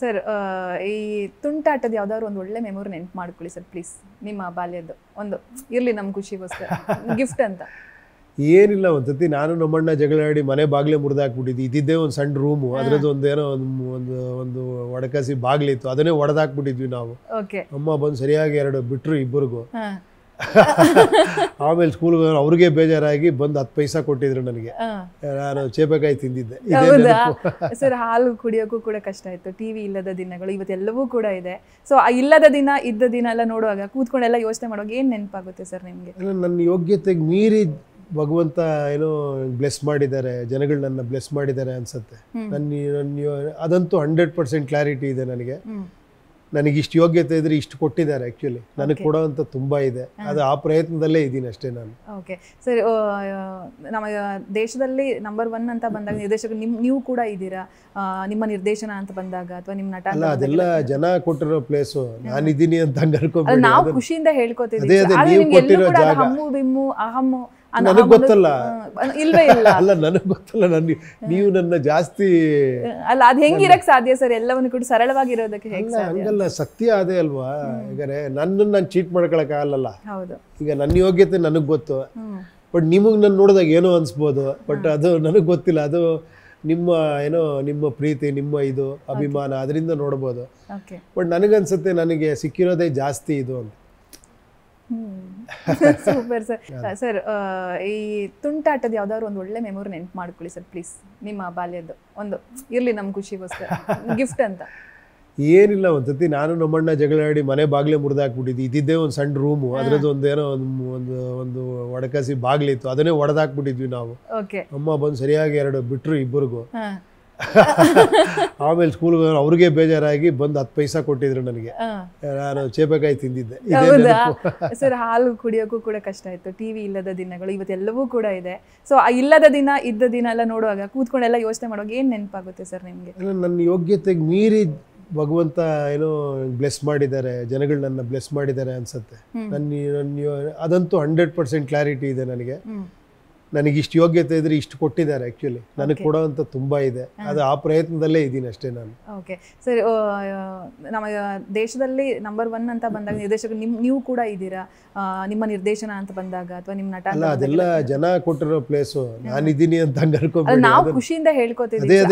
Sir ಈ ತುಂಟಾಟದ ಯಾವ್ದಾದ್ರು ಒಂದು ಒಳ್ಳೆ ಮೆಮೊರಿ ನೆನ್ಪು ಮಾಡ್ಕೊಳ್ಳಿ ಸರ್ ಪ್ಲೀಸ್, ನಿಮ್ಮ ಬಾಲ್ಯದ್ದು ಒಂದು ಇರ್ಲಿ ನಮ್ಮ ಖುಷಿಗೋಸ್ಕರ ಗಿಫ್ಟ್ ಅಂತ. ಏನಿಲ್ಲ, ಒಂದ್ಸತಿ ನಾನು ನಮ್ಮಣ್ಣ ಜಗಳಾಡಿ ಮನೆ ಬಾಗ್ಲೇ ಮುರಿದಾಕ್ಬಿಟ್ಟಿದ್ವಿ. ಇದ್ದಿದ್ದೇ ಒಂದು ಸಣ್ಣ ರೂಮು, ಅದ್ರದ್ದು ಒಂದೇನೋ ಒಂದು ಒಡಕಾಸಿ ಬಾಗ್ಲಿತ್ತು, ಅದನ್ನೇ ಒಡೆದಾಕ್ಬಿಟ್ಟಿದ್ವಿ ನಾವು. ಅಮ್ಮ ಬಂದು ಸರಿಯಾಗಿ 2 ಬಿಟ್ರು ಇಬ್ಬರಿಗೂ. ಆಮೇಲೆ ಸ್ಕೂಲ್ಗೆ ಅವ್ರಿಗೆ ಬೇಜಾರಾಗಿ ಬಂದು 10 ಪೈಸಾ ಕೊಟ್ಟಿದ್ರು ನನಗೆ. ನಾನು ಚೇಪೆಕಾಯಿ ತಿಂದಿದ್ದೆ. ಸರ್ ಹಾಲು ಕುಡಿಯೋಕ್ಕೂ ಕೂಡ ಕಷ್ಟ ಇತ್ತು, ಟಿವಿ ಇಲ್ಲದ ದಿನಗಳು ಇವತ್ತೆಲ್ಲವೂ ಕೂಡ ಇದೆ. ಸೊ ಇಲ್ಲದ ದಿನ ಇದ್ದ ದಿನ ಎಲ್ಲ ನೋಡುವಾಗ ಕೂತ್ಕೊಂಡೆಲ್ಲ ಯೋಚನೆ ಮಾಡುವಾಗ ಏನ್ ನೆನಪಾಗುತ್ತೆ ಸರ್ ನಿಮ್ಗೆ? ನನ್ನ ಯೋಗ್ಯತೆಗೆ ಮೀರಿ ಭಗವಂತ ಏನೋ ಬ್ಲೆಸ್ ಮಾಡಿದ್ದಾರೆ, ಜನಗಳು ನನ್ನ ಬ್ಲೆಸ್ ಮಾಡಿದ್ದಾರೆ ಅನ್ಸುತ್ತೆ. ಅದಂತೂ 100% ಕ್ಲಾರಿಟಿ ಇದೆ ನನಗೆ. ನನಗೆ ಇಷ್ಟು ಯೋಗ್ಯತೆ ಇದ್ರೆ ಇಷ್ಟು ಕೊಟ್ಟಿದ್ದಾರೆ. ಆ್ಯಕ್ಚುಲಿ ನನಗೆ ಕೊಡೋವಂಥ ತುಂಬ ಇದೆ, ಅದು ಆ ಪ್ರಯತ್ನದಲ್ಲೇ ಇದ್ದೀನಿ ಅಷ್ಟೇ ನಾನು. ಓಕೆ ಸರ್, ನಮ್ಮ ದೇಶದಲ್ಲಿ ನಂಬರ್ 1 ಅಂತ ಬಂದಾಗ ನಿರ್ದೇಶಕರು ನೀವು ಕೂಡ ಇದ್ದೀರಾ. ನಿಮ್ಮ ನಿರ್ದೇಶನ ಅಂತ ಬಂದಾಗ ಅಥವಾ ನಿಮ್ಮ ನಟ ಅಲ್ಲ, ಅದೆಲ್ಲ ಜನ ಕೊಟ್ಟಿರೋ ಪ್ಲೇಸು, ನಾನಿದ್ದೀನಿ ಅಂತ ಹಂಗೆ ಅನ್ಕೋಬೇಡಿ. ನಾವು ಖುಷಿಯಿಂದ ಹೇಳ್ಕೊತೀವಿ. ಹಮ್ಮು ಬಿಮ್ಮು ಅಹಮ್ಮು ನನಗೆ ಗೊತ್ತಲ್ಲ, ಇಲ್ವೇ ಇಲ್ಲ. ಅಲ್ಲ, ನನಗೆ ಗೊತ್ತಲ್ಲ, ನೀವು ನನ್ನ ಜಾಸ್ತಿ ಅಲ್ಲ, ಅದು ಹೆಂಗಿರಕ್ ಸಾಧ್ಯ ಸರ್? ಎಲ್ಲವನ್ನು ಕೂಡ ಸರಳವಾಗಿರೋದಕ್ಕೆ ಹಂಗಲ್ಲ, ಸತ್ಯ ಅದೇ ಅಲ್ವಾ. ಈಗ ನಾನು ಚೀಟ್ ಮಾಡ್ಕೊಳಕ್ಕಾಗಲ್ಲ. ಈಗ ನನ್ನ ಯೋಗ್ಯತೆ ನನಗೆ ಗೊತ್ತು, ಬಟ್ ನಿಮಗೆ ನಾನು ನೋಡಿದಾಗ ಏನೋ ಅನ್ಸ್ಬೋದು, ಬಟ್ ಅದು ನನಗೆ ಗೊತ್ತಿಲ್ಲ. ಅದು ನಿಮ್ಮ ಪ್ರೀತಿ, ನಿಮ್ಮ ಇದು ಅಭಿಮಾನ, ಅದರಿಂದ ನೋಡ್ಬೋದು. ಬಟ್ ನನಗನ್ಸುತ್ತೆ ನನಗೆ ಸಿಕ್ಕಿರೋದೇ ಜಾಸ್ತಿ ಇದು ಅಂತ. Super sir. ಸರ್ ಈ ತುಂಟಾಟದ ಯಾವ್ದಾದ್ರು ಒಂದು ಒಳ್ಳೆ ಮೆಮೊರಿ ನೆನ್ಪು ಮಾಡ್ಕೊಳ್ಳಿ ಸರ್ ಪ್ಲೀಸ್, ನಿಮ್ಮ ಬಾಲ್ಯದ್ದು ಒಂದು ಇರ್ಲಿ ನಮ್ಮ ಖುಷಿಗೋಸ್ಕರ ಗಿಫ್ಟ್ ಅಂತ. ಏನಿಲ್ಲ, ಒಂದ್ಸತಿ ನಾನು ನಮ್ಮಣ್ಣ ಜಗಳಾಡಿ ಮನೆ ಬಾಗ್ಲೇ ಮುರಿದಾಕ್ಬಿಟ್ಟಿದ್ವಿ. ಇದ್ದಿದ್ದೇ ಒಂದು ಸಣ್ಣ ರೂಮು, ಅದ್ರದ್ದು ಒಂದೇನೋ ಒಂದು ಒಡಕಾಸಿ ಬಾಗ್ಲಿತ್ತು, ಅದನ್ನೇ ಒಡೆದಾಕ್ಬಿಟ್ಟಿದ್ವಿ ನಾವು. ಅಮ್ಮ ಬಂದು ಸರಿಯಾಗಿ 2 ಬಿಟ್ರು ಇಬ್ಬರಿಗೂ. ಆಮೇಲೆ ಸ್ಕೂಲ್ಗೆ ಅವ್ರಿಗೆ ಬೇಜಾರಾಗಿ ಬಂದು 10 ಪೈಸಾ ಕೊಟ್ಟಿದ್ರು ನನಗೆ. ನಾನು ಚೇಪೆಕಾಯಿ ತಿಂದಿದ್ದೆ. ಸರ್ ಹಾಲು ಕುಡಿಯೋಕ್ಕೂ ಕೂಡ ಕಷ್ಟ ಇತ್ತು, ಟಿವಿ ಇಲ್ಲದ ದಿನಗಳು ಇವತ್ತೆಲ್ಲವೂ ಕೂಡ ಇದೆ. ಸೊ ಇಲ್ಲದ ದಿನ ಇದ್ದ ದಿನ ಎಲ್ಲ ನೋಡುವಾಗ ಕೂತ್ಕೊಂಡೆಲ್ಲ ಯೋಚನೆ ಮಾಡುವಾಗ ಏನ್ ನೆನಪಾಗುತ್ತೆ ಸರ್ ನಿಮ್ಗೆ? ನನ್ನ ಯೋಗ್ಯತೆಗೆ ಮೀರಿ ಭಗವಂತ ಏನೋ ಬ್ಲೆಸ್ ಮಾಡಿದ್ದಾರೆ, ಜನಗಳು ನನ್ನ ಬ್ಲೆಸ್ ಮಾಡಿದ್ದಾರೆ ಅನ್ಸುತ್ತೆ. ಅದಂತೂ 100% ಕ್ಲಾರಿಟಿ ಇದೆ ನನಗೆ. ನನಗೆ ಇಷ್ಟು ಯೋಗ್ಯತೆ ಇದ್ರೆ ಇಷ್ಟು ಕೊಟ್ಟಿದ್ದಾರೆ. ಆ್ಯಕ್ಚುಲಿ ನನಗೆ ಕೊಡೋವಂಥ ತುಂಬ ಇದೆ, ಅದು ಆ ಪ್ರಯತ್ನದಲ್ಲೇ ಇದ್ದೀನಿ ಅಷ್ಟೇ ನಾನು. ಓಕೆ ಸರ್, ನಮ್ಮ ದೇಶದಲ್ಲಿ ನಂಬರ್ 1 ಅಂತ ಬಂದಾಗ ನಿರ್ದೇಶಕರು ನೀವು ಕೂಡ ಇದ್ದೀರಾ. ನಿಮ್ಮ ನಿರ್ದೇಶನ ಅಂತ ಬಂದಾಗ ಅಥವಾ ನಿಮ್ಮ ನಟ ಅಲ್ಲ, ಅದೆಲ್ಲ ಜನ ಕೊಟ್ಟಿರೋ ಪ್ಲೇಸು, ನಾನಿದ್ದೀನಿ ಅಂತ ಹಂಗೆ ಅನ್ಕೋಬೇಡಿ. ನಾವು ಖುಷಿಯಿಂದ ಹೇಳ್ಕೊತೀವಿ.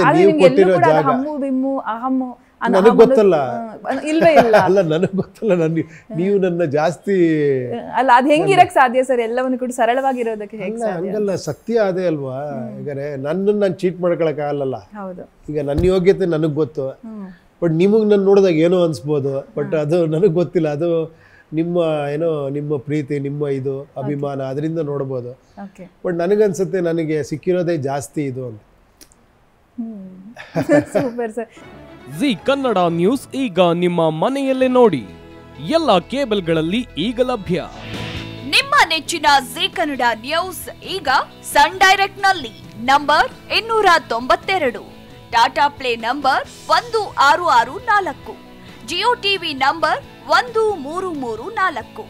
ಹಮ್ಮು ಬಿಮ್ಮು ಅಹಮ್ಮು ನನಗೆ ಗೊತ್ತಲ್ಲ, ಇಲ್ವೇ ಇಲ್ಲ. ಅಲ್ಲ, ನನಗೆ ಗೊತ್ತಲ್ಲ, ನೀವು ನನ್ನ ಜಾಸ್ತಿ ಅಲ್ಲ, ಅದು ಹೆಂಗಿರಕ್ ಸಾಧ್ಯ ಸರ್? ಎಲ್ಲವನ್ನು ಕೂಡ ಸರಳವಾಗಿರೋದಕ್ಕೆ ಹಂಗಲ್ಲ, ಸತ್ಯ ಅದೇ ಅಲ್ವಾ. ಈಗ ನಾನು ಚೀಟ್ ಮಾಡ್ಕೊಳಕ್ಕಾಗಲ್ಲ. ಈಗ ನನ್ನ ಯೋಗ್ಯತೆ ನನಗೆ ಗೊತ್ತು, ಬಟ್ ನಿಮಗೆ ನಾನು ನೋಡಿದಾಗ ಏನೋ ಅನ್ಸ್ಬೋದು, ಬಟ್ ಅದು ನನಗೆ ಗೊತ್ತಿಲ್ಲ. ಅದು ನಿಮ್ಮ ಪ್ರೀತಿ, ನಿಮ್ಮ ಇದು ಅಭಿಮಾನ, ಅದರಿಂದ ನೋಡ್ಬೋದು. ಬಟ್ ನನಗನ್ಸುತ್ತೆ ನನಗೆ ಸಿಕ್ಕಿರೋದೇ ಜಾಸ್ತಿ ಇದು ಅಂತ. Super sir. G Kannada news ಈಗ ನಿಮ್ಮ ಮನೆಯಲ್ಲೇ ನೋಡಿ, ಎಲ್ಲ ಕೇಬಲ್ಗಳಲ್ಲಿ ಈಗ ಲಭ್ಯ. ನಿಮ್ಮ ನೆಚ್ಚಿನ ಜಿ ಕನ್ನಡ ನ್ಯೂಸ್ ಈಗ ಸನ್ ಡೈರೆಕ್ಟ್ ನಲ್ಲಿ number 292, Tata play number 1664, Jio TV number 1334,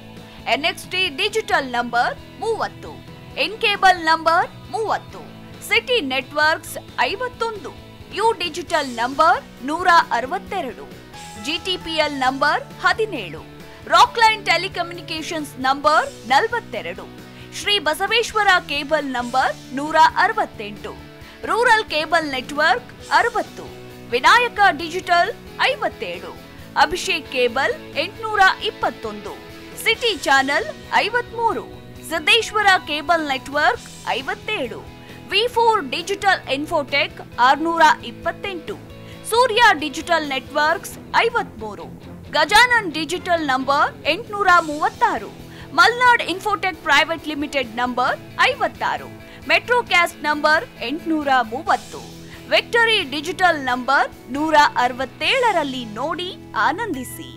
NXT digital number 30, in cable number 30, city networks 51, U digital number 162, GTPL number 17, Rockline telecommunications number 42, Shri Basaveshwara cable number 168, rural cable network 60, Vinayaka digital 57, Abhishek cable 821, city channel 53, Siddeshwara cable network 57, V4 digital Infotech 628, Surya digital networks 53, Gajanan digital number 836, Malnad infotech private limited number 56, Metrocast number 830, victory digital number 167ರಲ್ಲಿ ನೋಡಿ ಆನಂದಿಸಿ.